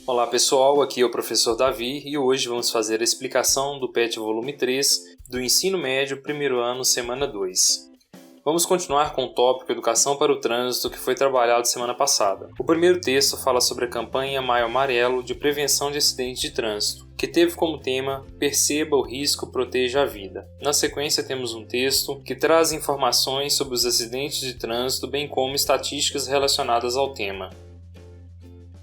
Olá pessoal, aqui é o professor Davi e hoje vamos fazer a explicação do PET volume 3 do Ensino Médio, primeiro ano, semana 2. Vamos continuar com o tópico Educação para o Trânsito que foi trabalhado semana passada. O primeiro texto fala sobre a campanha Maio Amarelo de prevenção de acidentes de trânsito, que teve como tema Perceba o risco, proteja a vida. Na sequência temos um texto que traz informações sobre os acidentes de trânsito, bem como estatísticas relacionadas ao tema.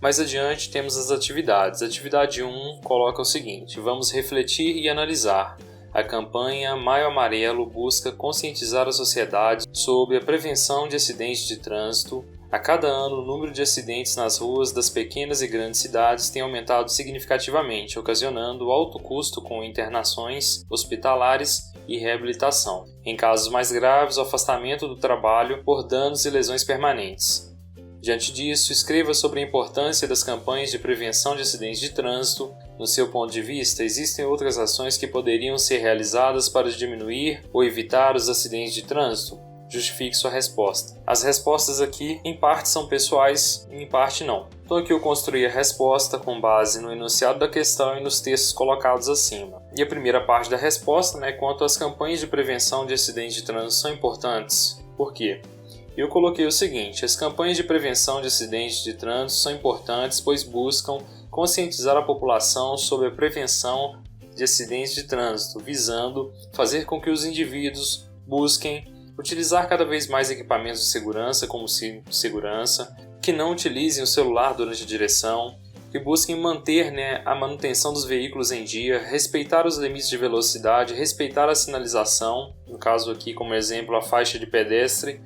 Mais adiante temos as atividades. Atividade 1 coloca o seguinte: vamos refletir e analisar. A campanha Maio Amarelo busca conscientizar a sociedade sobre a prevenção de acidentes de trânsito. A cada ano, o número de acidentes nas ruas das pequenas e grandes cidades tem aumentado significativamente, ocasionando alto custo com internações hospitalares e reabilitação. Em casos mais graves, o afastamento do trabalho por danos e lesões permanentes. Diante disso, escreva sobre a importância das campanhas de prevenção de acidentes de trânsito. No seu ponto de vista, existem outras ações que poderiam ser realizadas para diminuir ou evitar os acidentes de trânsito? Justifique sua resposta. As respostas aqui, em parte, são pessoais e em parte não. Então aqui eu construí a resposta com base no enunciado da questão e nos textos colocados acima. E a primeira parte da resposta, quanto às campanhas de prevenção de acidentes de trânsito são importantes. Por quê? Eu coloquei o seguinte: as campanhas de prevenção de acidentes de trânsito são importantes pois buscam conscientizar a população sobre a prevenção de acidentes de trânsito, visando fazer com que os indivíduos busquem utilizar cada vez mais equipamentos de segurança, como cinto de segurança, que não utilizem o celular durante a direção, que busquem manter a manutenção dos veículos em dia, respeitar os limites de velocidade, respeitar a sinalização, no caso aqui como exemplo a faixa de pedestre,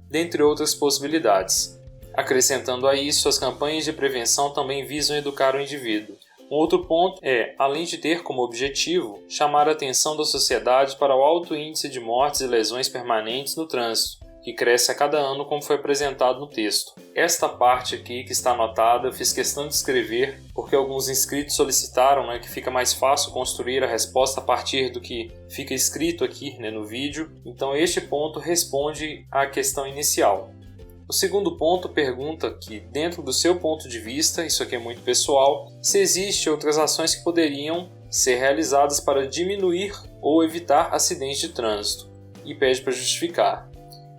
dentre outras possibilidades. Acrescentando a isso, as campanhas de prevenção também visam educar o indivíduo. Um outro ponto é, além de ter como objetivo, chamar a atenção da sociedade para o alto índice de mortes e lesões permanentes no trânsito, que cresce a cada ano como foi apresentado no texto. Esta parte aqui que está anotada eu fiz questão de escrever porque alguns inscritos solicitaram que fica mais fácil construir a resposta a partir do que fica escrito aqui no vídeo. Então este ponto responde à questão inicial. O segundo ponto pergunta que, dentro do seu ponto de vista, isso aqui é muito pessoal, se existem outras ações que poderiam ser realizadas para diminuir ou evitar acidentes de trânsito, e pede para justificar.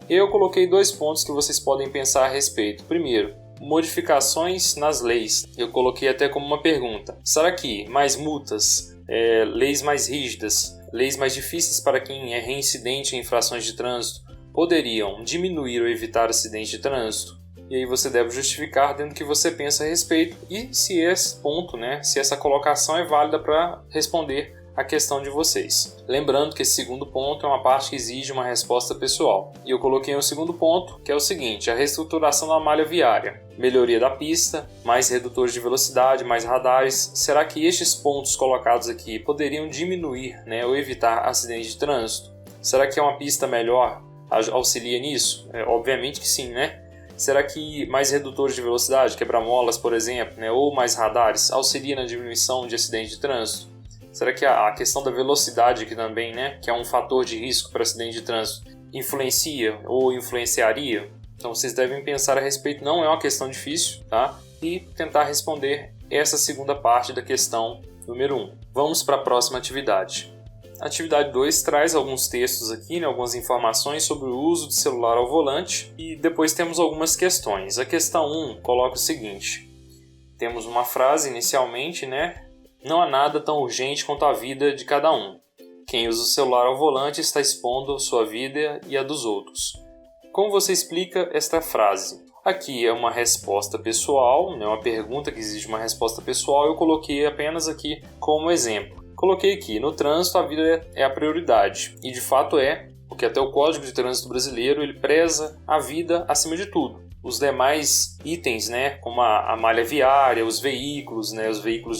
Eu coloquei 2 pontos que vocês podem pensar a respeito. Primeiro, modificações nas leis. Eu coloquei até como uma pergunta: será que mais multas, leis mais rígidas, leis mais difíceis para quem é reincidente em infrações de trânsito poderiam diminuir ou evitar acidentes de trânsito? E aí você deve justificar dentro do que você pensa a respeito e se esse ponto, se essa colocação é válida para responder a questão de vocês. Lembrando que esse segundo ponto é uma parte que exige uma resposta pessoal. E eu coloquei um segundo ponto, que é o seguinte: a reestruturação da malha viária, melhoria da pista, mais redutores de velocidade, mais radares. Será que estes pontos colocados aqui poderiam diminuir ou evitar acidentes de trânsito? Será que uma pista melhor auxilia nisso? Obviamente que sim, Será que mais redutores de velocidade, quebra-molas, por exemplo, ou mais radares, auxilia na diminuição de acidentes de trânsito? Será que a questão da velocidade aqui também, que é um fator de risco para acidente de trânsito, influencia ou influenciaria? Então vocês devem pensar a respeito, não é uma questão difícil, tá? E tentar responder essa segunda parte da questão número 1. Vamos para a próxima atividade. A atividade 2 traz alguns textos aqui, algumas informações sobre o uso do celular ao volante e depois temos algumas questões. A questão 1 coloca o seguinte: temos uma frase inicialmente, não há nada tão urgente quanto a vida de cada um. Quem usa o celular ao volante está expondo sua vida e a dos outros. Como você explica esta frase? Aqui é uma resposta pessoal, uma pergunta que exige uma resposta pessoal. Eu coloquei apenas aqui como exemplo. Coloquei aqui: no trânsito a vida é a prioridade. E de fato é, porque até o Código de Trânsito Brasileiro ele preza a vida acima de tudo. Os demais itens, como a malha viária, os veículos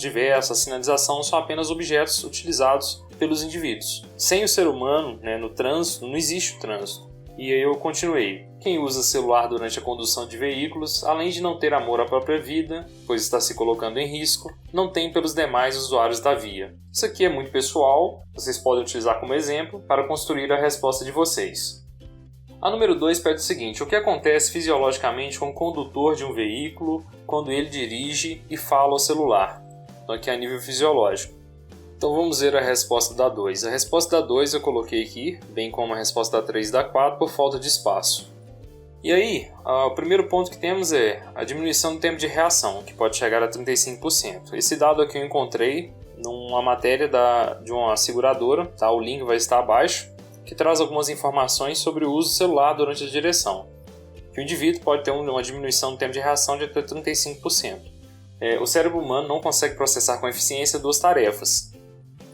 diversos, a sinalização, são apenas objetos utilizados pelos indivíduos. Sem o ser humano, no trânsito, não existe o trânsito. E aí eu continuei: quem usa celular durante a condução de veículos, além de não ter amor à própria vida, pois está se colocando em risco, não tem pelos demais usuários da via. Isso aqui é muito pessoal, vocês podem utilizar como exemplo para construir a resposta de vocês. A número 2 pede o seguinte: o que acontece fisiologicamente com o condutor de um veículo quando ele dirige e fala ao celular? Então aqui é a nível fisiológico. Então vamos ver a resposta da 2. A resposta da 2 eu coloquei aqui, bem como a resposta da 3 e da 4, por falta de espaço. E aí, o primeiro ponto que temos é a diminuição do tempo de reação, que pode chegar a 35%. Esse dado aqui eu encontrei numa matéria de uma seguradora, tá? O link vai estar abaixo, que traz algumas informações sobre o uso do celular durante a direção. Que o indivíduo pode ter uma diminuição do tempo de reação de até 35%. O cérebro humano não consegue processar com eficiência duas tarefas.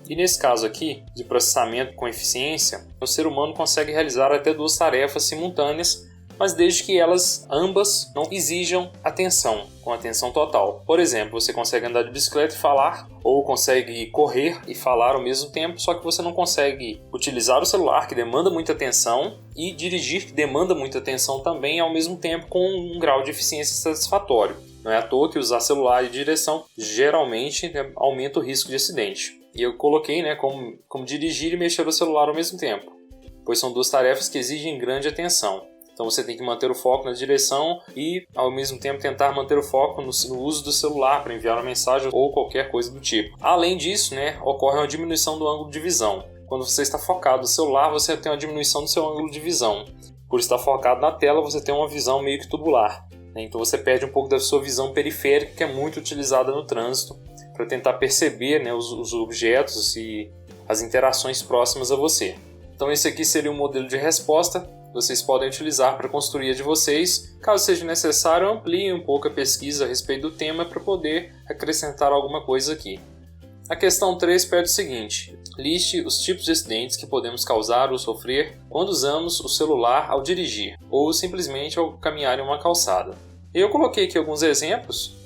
E nesse caso aqui, de processamento com eficiência, o ser humano consegue realizar até duas tarefas simultâneas, mas desde que elas ambas não exijam atenção, com atenção total. Por exemplo, você consegue andar de bicicleta e falar, ou consegue correr e falar ao mesmo tempo, só que você não consegue utilizar o celular, que demanda muita atenção, e dirigir, que demanda muita atenção também, ao mesmo tempo com um grau de eficiência satisfatório. Não é à toa que usar celular e direção geralmente aumenta o risco de acidente. E eu coloquei como dirigir e mexer o celular ao mesmo tempo, pois são duas tarefas que exigem grande atenção. Então você tem que manter o foco na direção e, ao mesmo tempo, tentar manter o foco no uso do celular para enviar uma mensagem ou qualquer coisa do tipo. Além disso, ocorre uma diminuição do ângulo de visão. Quando você está focado no celular, você tem uma diminuição do seu ângulo de visão. Por estar focado na tela, você tem uma visão meio que tubular. Então você perde um pouco da sua visão periférica, que é muito utilizada no trânsito, para tentar perceber os objetos e as interações próximas a você. Então esse aqui seria um modelo de resposta que vocês podem utilizar para construir a de vocês. Caso seja necessário, ampliem um pouco a pesquisa a respeito do tema para poder acrescentar alguma coisa aqui. A questão 3 pede o seguinte: liste os tipos de acidentes que podemos causar ou sofrer quando usamos o celular ao dirigir ou simplesmente ao caminhar em uma calçada. Eu coloquei aqui alguns exemplos.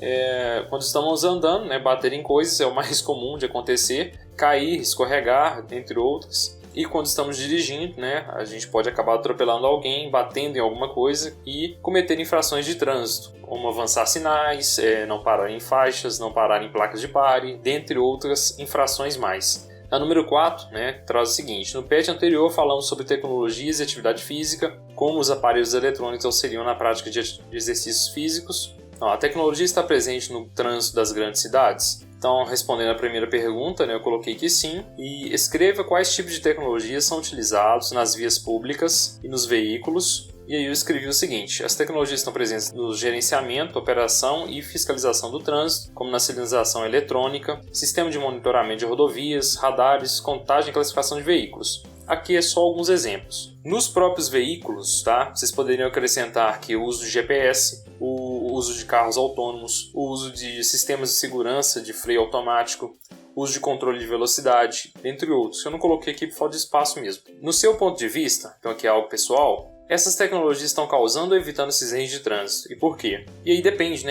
Quando estamos andando, bater em coisas é o mais comum de acontecer, cair, escorregar, entre outros. E quando estamos dirigindo, a gente pode acabar atropelando alguém, batendo em alguma coisa e cometer infrações de trânsito, como avançar sinais, não parar em faixas, não parar em placas de pare, dentre outras infrações mais. A número 4 traz o seguinte: no PET anterior falamos sobre tecnologias e atividade física, como os aparelhos eletrônicos auxiliam na prática de exercícios físicos. A tecnologia está presente no trânsito das grandes cidades? Então, respondendo à primeira pergunta, eu coloquei que sim. E escreva quais tipos de tecnologias são utilizados nas vias públicas e nos veículos. E aí eu escrevi o seguinte: as tecnologias estão presentes no gerenciamento, operação e fiscalização do trânsito, como na sinalização eletrônica, sistema de monitoramento de rodovias, radares, contagem e classificação de veículos. Aqui é só alguns exemplos. Nos próprios veículos, vocês poderiam acrescentar aqui o uso de GPS, o uso de carros autônomos, o uso de sistemas de segurança de freio automático, o uso de controle de velocidade, entre outros. Eu não coloquei aqui por falta de espaço mesmo. No seu ponto de vista, então aqui é algo pessoal, essas tecnologias estão causando ou evitando acidentes de trânsito? E por quê? E aí depende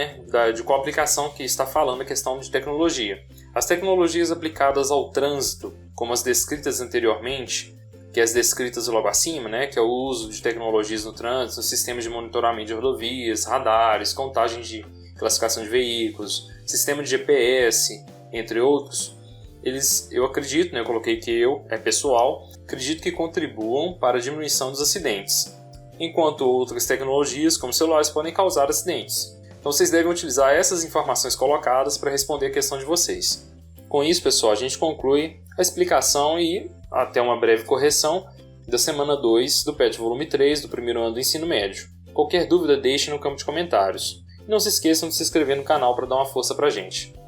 de qual aplicação que está falando a questão de tecnologia. As tecnologias aplicadas ao trânsito, como as descritas anteriormente, que é as descritas logo acima, que é o uso de tecnologias no trânsito, sistemas de monitoramento de rodovias, radares, contagem de classificação de veículos, sistema de GPS, entre outros, eu acredito, eu coloquei que é pessoal, acredito que contribuam para a diminuição dos acidentes, enquanto outras tecnologias, como celulares, podem causar acidentes. Então vocês devem utilizar essas informações colocadas para responder a questão de vocês. Com isso, pessoal, a gente conclui a explicação e até uma breve correção da semana 2 do PET volume 3 do primeiro ano do ensino médio. Qualquer dúvida deixe no campo de comentários. E não se esqueçam de se inscrever no canal para dar uma força pra gente.